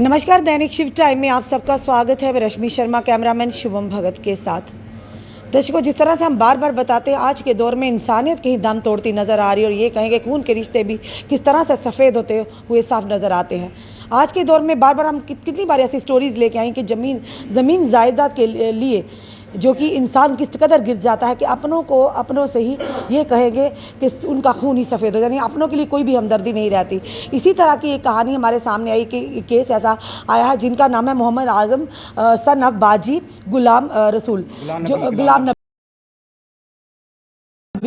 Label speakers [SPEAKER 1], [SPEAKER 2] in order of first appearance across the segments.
[SPEAKER 1] नमस्कार, दैनिक शिव टाइम में आप सबका स्वागत है। मैं रश्मि शर्मा, कैमरामैन शुभम भगत के साथ। दर्शकों, जिस तरह से हम बार बार बताते हैं, आज के दौर में इंसानियत कहीं दम तोड़ती नज़र आ रही है और ये कहेंगे खून के रिश्ते भी किस तरह से सफ़ेद होते हुए साफ नज़र आते हैं। आज के दौर में बार बार हम कितनी बार ऐसी स्टोरीज़ लेके आए कि ज़मीन जायदाद के लिए जो कि इंसान किस कदर गिर जाता है कि अपनों से ही ये कहेंगे कि उनका खून ही सफ़ेद हो, यानी अपनों के लिए कोई भी हमदर्दी नहीं रहती। इसी तरह की एक कहानी हमारे सामने आई कि केस ऐसा आया है जिनका नाम है मोहम्मद आज़म सन ऑफ बाजी गुलाम रसूल, जो गुलाम नबी,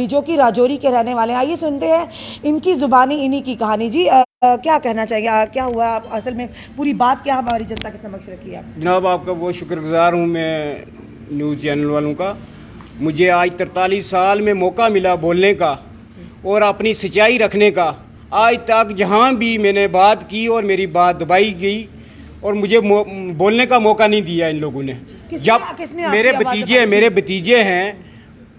[SPEAKER 1] जो कि राजौरी के रहने वाले हैं। आइए सुनते हैं इनकी ज़ुबानी इन्हीं की कहानी। जी क्या कहना चाहिए, क्या हुआ आप असल में, पूरी बात क्या हमारी जनता के समक्ष रखी है?
[SPEAKER 2] जनाब, आपका बहुत शुक्रगुजार हूँ मैं न्यूज़ चैनल वालों का। मुझे आज 43 साल में मौका मिला बोलने का और अपनी सच्चाई रखने का। आज तक जहाँ भी मैंने बात की और मेरी बात दबाई गई और मुझे बोलने का मौका नहीं दिया इन लोगों ने। जब मेरे भतीजे हैं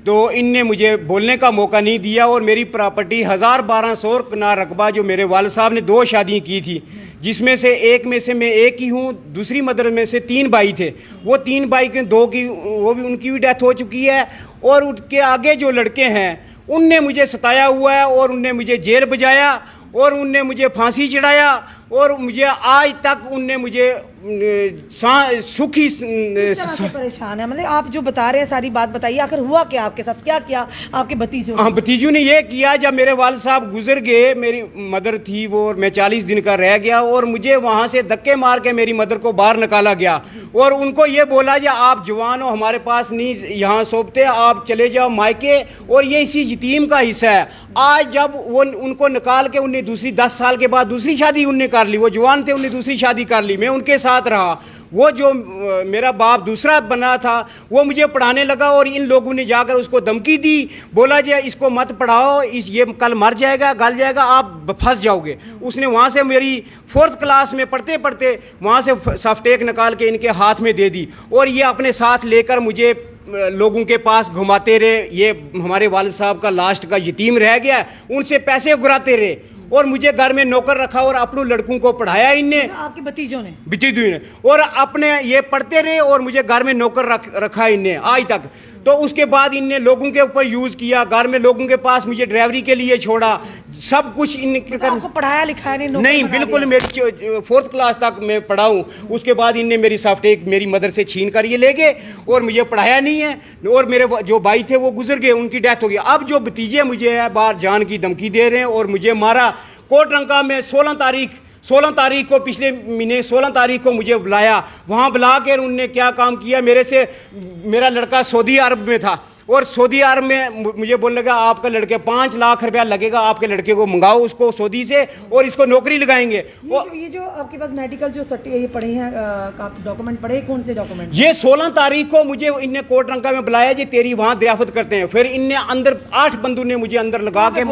[SPEAKER 2] तो इनने मुझे बोलने का मौका नहीं दिया और मेरी प्रॉपर्टी 1200 कनाल रकबा, जो मेरे वाल साहब ने 2 शादियाँ की थी, जिसमें से एक में से मैं एक ही हूँ, दूसरी मदर में से 3 भाई थे। वो 3 भाई के 2 की उनकी भी डेथ हो चुकी है और उनके आगे जो लड़के हैं उनने मुझे सताया हुआ है और उनने मुझे जेल बजाया और उनने मुझे फांसी चढ़ाया और मुझे आज तक उनने मुझे सुखी
[SPEAKER 1] परेशान है। मतलब आप जो बता रहे हैं सारी बात बताइए, आखिर हुआ क्या आपके साथ, क्या किया आपके भतीजों?
[SPEAKER 2] हाँ, भतीजों ने ये किया, जब मेरे वाल साहब गुजर गए, मेरी मदर थी वो और मैं 40 दिन का रह गया और मुझे वहाँ से धक्के मार के मेरी मदर को बाहर निकाला गया और उनको ये बोला कि आप जवान हो, हमारे पास नहीं यहाँ सौंपते, आप चले जाओ मायके और ये इसी यतीम का हिस्सा है। आज जब वो उनको निकाल के उन्हें 10 साल के बाद दूसरी शादी उनने कर ली, वो जवान थे, उन्हें दूसरी शादी कर ली, मैं उनके साथ रहा। वो जो मेरा बाप दूसरा बना था वो मुझे पढ़ाने लगा और इन लोगों ने जाकर उसको धमकी दी, बोला जी इसको मत पढ़ाओ, ये कल मर जाएगा, गल जाएगा, आप फंस जाओगे। उसने वहाँ से मेरी 4th क्लास में पढ़ते पढ़ते वहाँ से सफ्टेक निकाल के इनके हाथ में दे दी और ये अपने साथ लेकर मुझे लोगों के पास घुमाते रहे। ये हमारे वालिद साहब का लास्ट का यतीम रह गया, उनसे पैसे उगराते रहे और मुझे घर में नौकर रखा और अपने लड़कों को पढ़ाया इनने,
[SPEAKER 1] आपके भतीजों ने
[SPEAKER 2] और अपने ये पढ़ते रहे और मुझे घर में नौकर रखा इनने आज तक। तो उसके बाद इनने लोगों के ऊपर यूज़ किया, घर में लोगों के पास मुझे ड्राइवरी के लिए छोड़ा, सब कुछ इनके
[SPEAKER 1] आपको पढ़ाया लिखाया
[SPEAKER 2] नहीं, बिल्कुल। मेरी 4th क्लास तक मैं पढ़ा हूँ, उसके बाद इनने मेरी सॉफ्टवेयर मेरी मदर से छीन कर ये ले गए और मुझे पढ़ाया नहीं है और मेरे जो भाई थे वो गुजर गए, उनकी डेथ हो गई। अब जो भतीजे मुझे है बाहर जान की धमकी दे रहे हैं और मुझे मारा। कोटरंका में 16 तारीख को, पिछले महीने 16 तारीख को मुझे बुलाया। वहाँ बुला कर उनने क्या काम किया, मेरा लड़का सऊदी अरब में था और सऊदी अरब में मुझे बोलने लगा आपका लड़के 5 लाख रुपया लगेगा, आपके लड़के को मंगाओ उसको सऊदी से और इसको नौकरी लगाएंगे।
[SPEAKER 1] ये जो आपके पास मेडिकल जो ये पढ़े हैं डॉक्यूमेंट पढ़े, कौन से डॉक्यूमेंट?
[SPEAKER 2] ये 16 तारीख को मुझे इनने कोटरंका में बुलाया जी तेरी वहाँ दरियाफत करते हैं। फिर इनने अंदर 8 बंदों ने मुझे अंदर लगा के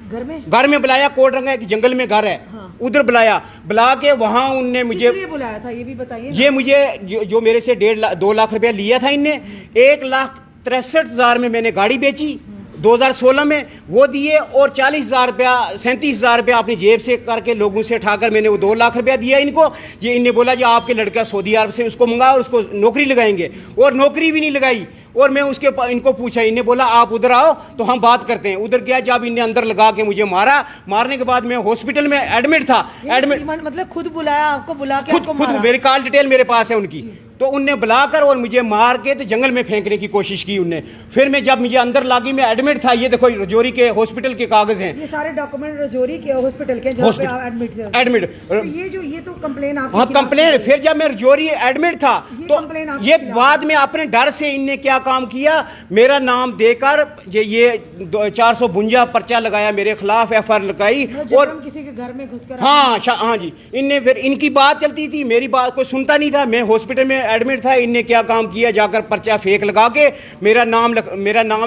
[SPEAKER 2] घर में बुलाया। कोटरंका एक जंगल में घर है, हाँ। उधर बुला के वहाँ उनने मुझे
[SPEAKER 1] बुलाया था, ये भी बताइए।
[SPEAKER 2] ये मुझे जो मेरे से 2 लाख रुपया लिया था इनने, 1,63,000 में मैंने गाड़ी बेची 2016 में, वो दिए और 40,000 रुपया 37,000 रुपया अपनी जेब से करके लोगों से उठाकर मैंने वो 2 लाख रुपया दिया इनको। ये इनने बोला जी आपके लड़का सऊदी अरब से उसको मंगाओ और उसको नौकरी लगाएंगे, और नौकरी भी नहीं लगाई। और मैं इनको पूछा, इन्हें बोला आप उधर आओ तो हम बात करते हैं। उधर गया, जब इन्हें अंदर लगा के मुझे मारने के बाद मैं हॉस्पिटल में एडमिट था।
[SPEAKER 1] मतलब खुद बुलाया आपको, बुला के आपको मारा?
[SPEAKER 2] मेरी कॉल डिटेल मेरे पास है उनकी। तो उनने बुलाकर और मुझे मार के तो जंगल में फेंकने की कोशिश की उनने। फिर मैं जब मुझे अंदर लागी, मैं एडमिट था, ये देखो रजौरी के हॉस्पिटल के कागज हैं,
[SPEAKER 1] ये सारे डॉक्यूमेंट रजौरी के हॉस्पिटल के जहाँ पे आप एडमिट थे। तो ये तो कंप्लेन आपकी?
[SPEAKER 2] हाँ, कंप्लेन। फिर जब मैं रजौरी एडमिट था तो ये बाद में अपने डर से इनने क्या काम किया, मेरा नाम देकर ये 452 पर्चा लगाया मेरे खिलाफ, FIR लगाई और
[SPEAKER 1] किसी के घर में घुसकर।
[SPEAKER 2] हाँ जी, इनने फिर इनकी बात चलती थी, मेरी बात कोई सुनता नहीं था। मैं हॉस्पिटल में एडमिट था, इनने क्या काम किया, जाकर पर्चा फेक लगा के मेरा नाम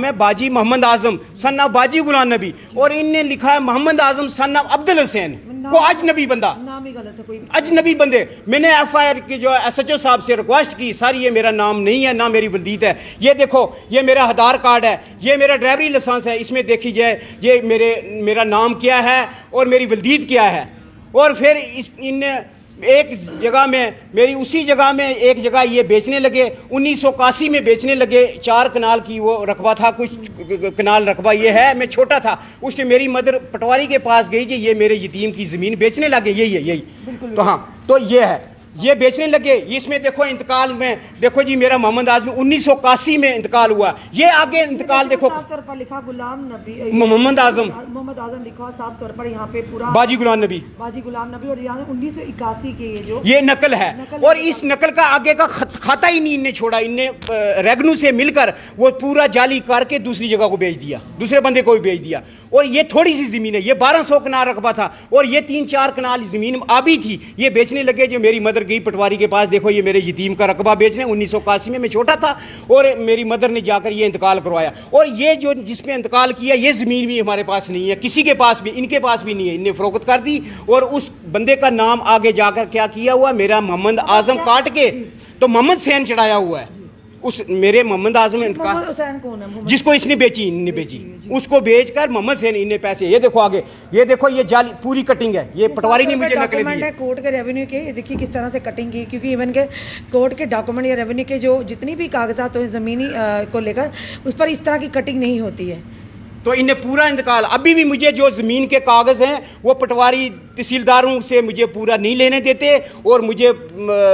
[SPEAKER 2] है बाजी मोहम्मद आजम सन ऑफ बाजी गुलाम नबी और इनने लिखा है मोहम्मद आजम सन ऑफ अब्दुल हुसैन। को अजनबी बंदा,
[SPEAKER 1] नाम ही गलत है, कोई
[SPEAKER 2] अजनबी बंदे। मैंने FIR की जो SHO साहब से रिक्वेस्ट की, सर ये मेरा नाम नहीं है, ना मेरी वल्दीत है, ये देखो ये मेरा आधार कार्ड है, ये मेरा ड्राइवरी लाइसेंस है, इसमें देखी जाए ये मेरा नाम क्या है और मेरी वल्दीत क्या है। और फिर इन एक जगह में मेरी उसी जगह में एक जगह ये बेचने लगे 1981 में बेचने लगे 4 कनाल की वो रकबा था कुछ कनाल रकबा ये है मैं छोटा था उसने मेरी मदर पटवारी के पास गई जी ये मेरे यतीम की ज़मीन बेचने लगे यही है यही तो हाँ तो ये है ये बेचने लगे इसमें देखो इंतकाल में देखो जी मेरा मोहम्मद आजमी 1981 में इंतकाल हुआ ये आगे इंतकाल देखो
[SPEAKER 1] साफ तौर पर लिखा गुलाम नबी
[SPEAKER 2] मोहम्मद आजम
[SPEAKER 1] लिखा हुआ साफ तौर पर यहाँ पे पूरा
[SPEAKER 2] बाजी गुलाम नबी
[SPEAKER 1] और यहाँ 1981 के
[SPEAKER 2] ये नकल है और इस नकल का आगे का खाता ही नहीं इनने छोड़ा इनने रेगनू से मिलकर वो पूरा जाली करके दूसरी जगह को बेच दिया दूसरे बंदे को भी बेच दिया और ये थोड़ी सी ज़मीन है ये 1200 कनाल रकबा था और ये 3-4 कनाल ज़मीन आबी थी ये बेचने लगे जो मेरी मदर गई पटवारी के पास देखो ये मेरे यतीम का रकबा बेचने 1981 में मैं छोटा था और मेरी मदर ने जाकर ये इंतकाल करवाया और ये जो जिसमें इंतकाल किया ये ज़मीन भी हमारे पास नहीं है किसी के पास भी इनके पास भी नहीं है इनने फ़रोख्त कर दी और उस बंदे का नाम आगे जाकर क्या किया हुआ मेरा मोहम्मद आजम काट के तो मोहम्मद हुसैन चढ़ाया हुआ है उस मेरे मोहम्मद आजम जिसको इसने बेची इनने बेची उसको बेचकर मोहम्मद हुसैन इनने पैसे ये देखो आगे ये देखो ये जाली पूरी कटिंग है ये पटवारी ने मुझे नकल दी है
[SPEAKER 1] कोर्ट के रेवेन्यू के देखिए किस तरह से कटिंग की क्योंकि इवन के कोर्ट के डॉक्यूमेंट या रेवेन्यू के जो जितनी भी कागजात हो ज़मीनी को लेकर उस पर इस तरह की कटिंग नहीं होती है
[SPEAKER 2] तो इन्हें पूरा इंतकाल अभी भी मुझे जो ज़मीन के कागज़ हैं वो पटवारी तहसीलदारों से मुझे पूरा नहीं लेने देते और मुझे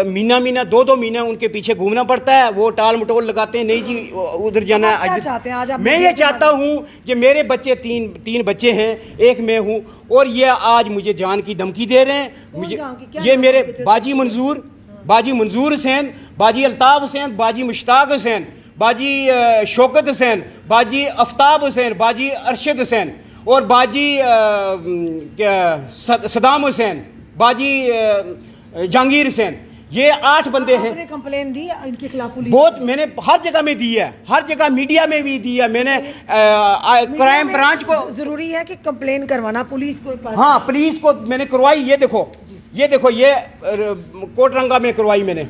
[SPEAKER 2] महीना 2-2 महीने उनके पीछे घूमना पड़ता है वो टाल मटोल लगाते हैं नहीं जी उधर जाना है
[SPEAKER 1] आज
[SPEAKER 2] मैं ये चाहता हूँ कि मेरे बच्चे तीन बच्चे हैं एक मैं हूँ और ये आज मुझे जान की धमकी दे रहे हैं मुझे ये मेरे बाजी मंजूर हुसैन बाजी अल्ताफ़ हुसैन बाजी मुश्ताक हुसैन बाजी शौकत हुसैन बाजी आफ्ताब हुसैन बाजी अरशद हुसैन और बाजी सदाम हुसैन बाजी जहांगीर हुसैन ये 8 बंदे हैं
[SPEAKER 1] आपने कंप्लेन दी इनके खिलाफ पुलिस
[SPEAKER 2] बहुत मैंने हर जगह में दी है हर जगह मीडिया में भी दी है मैंने क्राइम ब्रांच को
[SPEAKER 1] जरूरी है कि कंप्लेन करवाना पुलिस को
[SPEAKER 2] हाँ पुलिस को मैंने करवाई ये देखो ये कोटरंगा में करवाई मैंने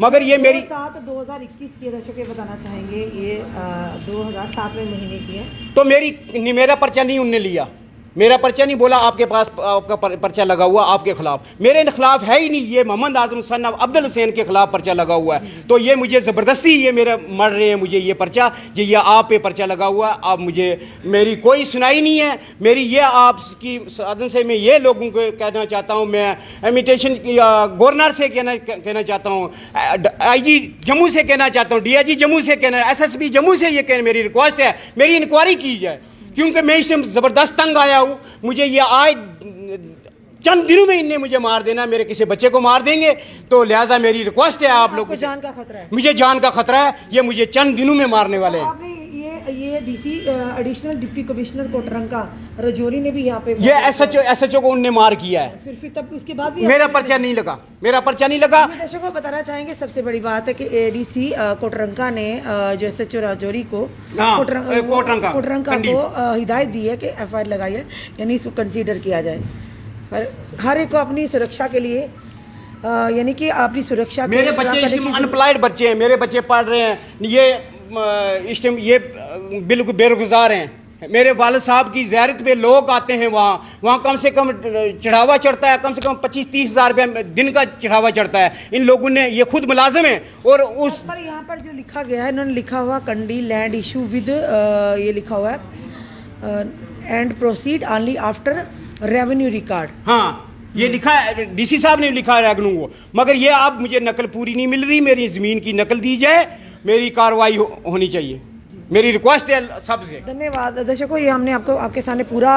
[SPEAKER 2] मगर ये मेरी
[SPEAKER 1] 2021 के दशक के बताना चाहेंगे ये 2007वें महीने की है
[SPEAKER 2] तो मेरा पर्चा नहीं उनने लिया मेरा पर्चा नहीं बोला आपके पास आपका पर्चा लगा हुआ आपके खिलाफ मेरे खिलाफ है ही नहीं ये मोहम्मद आजम सन अब्दुल हुसैन के खिलाफ पर्चा लगा हुआ है तो ये मुझे ज़बरदस्ती ये मेरा मर रहे हैं मुझे ये पर्चा ये आप पे पर्चा लगा हुआ है आप मुझे मेरी कोई सुनाई नहीं है मेरी ये आपकी साधन से मैं ये लोगों को कहना चाहता हूँ मैं इमिटेशन गवर्नर से कहना चाहता हूँ IG जम्मू से कहना चाहता हूँ DIG जम्मू से कहना SSP जम्मू से ये कहना मेरी रिक्वेस्ट है मेरी इंक्वायरी की जाए क्योंकि मैं इससे ज़बरदस्त तंग आया हूँ मुझे ये आए चंद दिनों में इनने मुझे मार देना मेरे किसी बच्चे को मार देंगे तो लिहाजा मेरी रिक्वेस्ट है आप लोग
[SPEAKER 1] जान का खतरा है
[SPEAKER 2] मुझे जान का खतरा है ये मुझे चंद दिनों में मारने वाले हैं
[SPEAKER 1] आपने ये DC additional deputy commissioner Kotranka Rajouri ने भी यहाँ पे
[SPEAKER 2] ये SHO को उनने मार किया है
[SPEAKER 1] फिर तब उसके बाद भी
[SPEAKER 2] मेरा पर्चा नहीं लगा
[SPEAKER 1] दर्शकों को बताना चाहेंगे सबसे बड़ी बात है कि ADC कोटरंका ने जो SHO रजौरी को कोटरंका को हिदायत दी है कि FIR लगाई है यानी इसको कंसीडर किया जाए पर हर एक को अपनी सुरक्षा के लिए यानी कि अपनी सुरक्षा
[SPEAKER 2] मेरे बच्चे अनएम्प्लॉयड बच्चे हैं मेरे बच्चे पढ़ रहे हैं ये इस टाइम ये बिल्कुल बेरोजगार हैं मेरे वालिद साहब की ज़ियारत पे लोग आते हैं वहाँ कम से कम चढ़ावा चढ़ता है कम से कम 25-30 हज़ार रुपये दिन का चढ़ावा चढ़ता है इन लोगों ने ये खुद मुलाजिम है और उस
[SPEAKER 1] पर यहाँ पर जो लिखा गया है इन्होंने लिखा हुआ कंडी लैंड इशू विद ये लिखा हुआ है and proceed only after revenue record
[SPEAKER 2] हाँ ये लिखा है DC साहब ने लिखा है रेगनू को मगर ये अब मुझे नकल पूरी नहीं मिल रही मेरी ज़मीन की नकल दी जाए मेरी कार्रवाई होनी चाहिए मेरी रिक्वेस्ट है सबसे
[SPEAKER 1] धन्यवाद दर्शकों ये हमने आपके सामने पूरा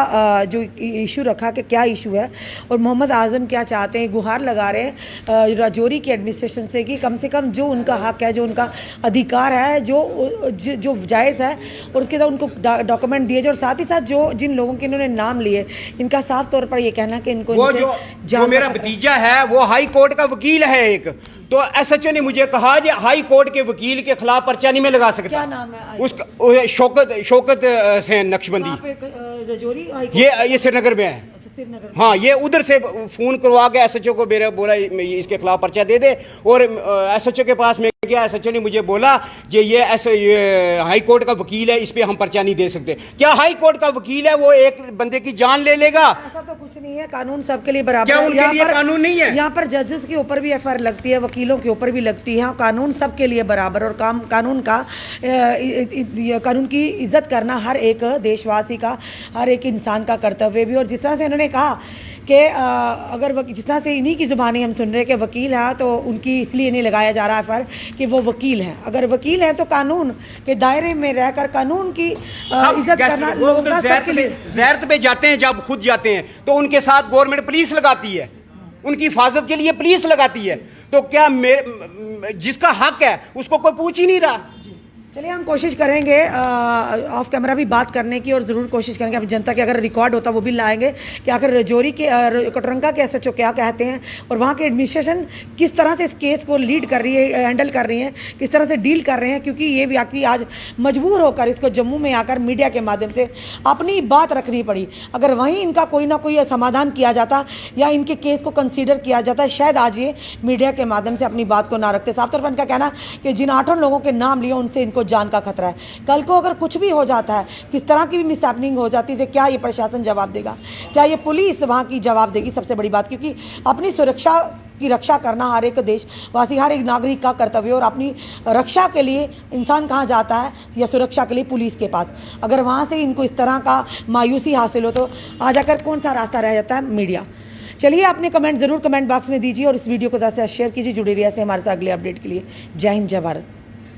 [SPEAKER 1] जो इशू रखा कि क्या इशू है और मोहम्मद आजम क्या चाहते हैं गुहार लगा रहे हैं राजौरी की एडमिनिस्ट्रेशन से कि कम से कम जो उनका हक है जो उनका अधिकार है जो जायज़ है और उसके साथ उनको डॉक्यूमेंट दिए जाए और साथ ही साथ जिन लोगों के इन्होंने नाम लिए इनका साफ तौर पर ये कहना कि इनको
[SPEAKER 2] वो जो मेरा भतीजा है वो हाई कोर्ट का वकील है एक तो SHO ने मुझे कहा कि हाई कोर्ट के वकील के खिलाफ पर्चा नहीं मैं लगा सकता
[SPEAKER 1] क्या नाम है
[SPEAKER 2] उसका शौकत हुसैन नक्शबंदी
[SPEAKER 1] रजौरी
[SPEAKER 2] ये श्रीनगर में है हाँ ये उधर से फ़ोन करवा के SHO को मेरा बोला इसके खिलाफ पर्चा दे दे और SHO के पास में क्या एसएचओ ने मुझे बोला कि ये ऐसे हाई कोर्ट का वकील है, इस पे हम पर्चा नहीं दे सकते। क्या हाई कोर्ट का वकील है वो एक बंदे की जान ले लेगा?
[SPEAKER 1] ऐसा तो कुछ नहीं है, कानून सबके लिए बराबर
[SPEAKER 2] क्या
[SPEAKER 1] है।
[SPEAKER 2] उनके
[SPEAKER 1] यहाँ
[SPEAKER 2] लिए
[SPEAKER 1] पर
[SPEAKER 2] कानून नहीं है?
[SPEAKER 1] यहाँ पर जजेस के ऊपर भी एफआईआर लगती है, वकीलों के ऊपर भी लगती है। कानून सबके लिए बराबर, और कानून की इज्जत करना हर एक देशवासी का, हर एक इंसान का कर्तव्य भी। और जिस तरह से उन्होंने कहा कि अगर जिस तरह से इन्हीं की ज़ुबानी हम सुन रहे हैं कि वकील है, तो उनकी इसलिए नहीं लगाया जा रहा है फर्क कि वो वकील हैं। अगर वकील हैं तो कानून के दायरे में रहकर कानून की इज्जत करना होगा सबके लिए।
[SPEAKER 2] ज़ैरत पे जाते हैं, जब खुद जाते हैं तो उनके साथ गवर्नमेंट पुलिस लगाती है, उनकी हिफाजत के लिए पुलिस लगाती है। तो क्या जिसका हक है उसको कोई पूछ ही नहीं रहा?
[SPEAKER 1] चलिए हम कोशिश करेंगे ऑफ कैमरा भी बात करने की, और ज़रूर कोशिश करेंगे अपनी जनता के, अगर रिकॉर्ड होता वो भी लाएंगे कि आखिर रजौरी के कोटरंगा के एसएचओ क्या कहते हैं, और वहाँ के एडमिनिस्ट्रेशन किस तरह से इस केस को लीड कर रही है, हैंडल कर रही है, किस तरह से डील कर रहे हैं। क्योंकि ये व्यक्ति आज मजबूर होकर इसको जम्मू में आकर मीडिया के माध्यम से अपनी बात रखनी पड़ी। अगर वहीं इनका कोई ना कोई समाधान किया जाता या इनके केस को कंसीडर किया जाता, शायद आज ये मीडिया के माध्यम से अपनी बात को ना रखते। साफ तौर पर इनका कहना कि जिन 8 लोगों के नाम लिए उनसे इनको जान का खतरा है। कल को अगर कुछ भी हो जाता है, किस तरह की भी मिसहैपनिंग हो जाती है, तो क्या ये प्रशासन जवाब देगा? क्या ये पुलिस वहाँ की जवाब देगी? सबसे बड़ी बात, क्योंकि अपनी सुरक्षा की रक्षा करना हर एक देशवासी, हर एक नागरिक का कर्तव्य। और अपनी रक्षा के लिए इंसान कहाँ जाता है, या सुरक्षा के लिए पुलिस के पास। अगर वहाँ से इनको इस तरह का मायूसी हासिल हो तो आ जाकर कौन सा रास्ता रह जाता है? मीडिया। चलिए अपने कमेंट ज़रूर कमेंट बॉक्स में दीजिए, और इस वीडियो को ज़्यादा से ज़्यादा शेयर कीजिए। जुड़े रहिए ऐसे हमारे साथ अगले अपडेट के लिए। जय हिंद, जय भारत।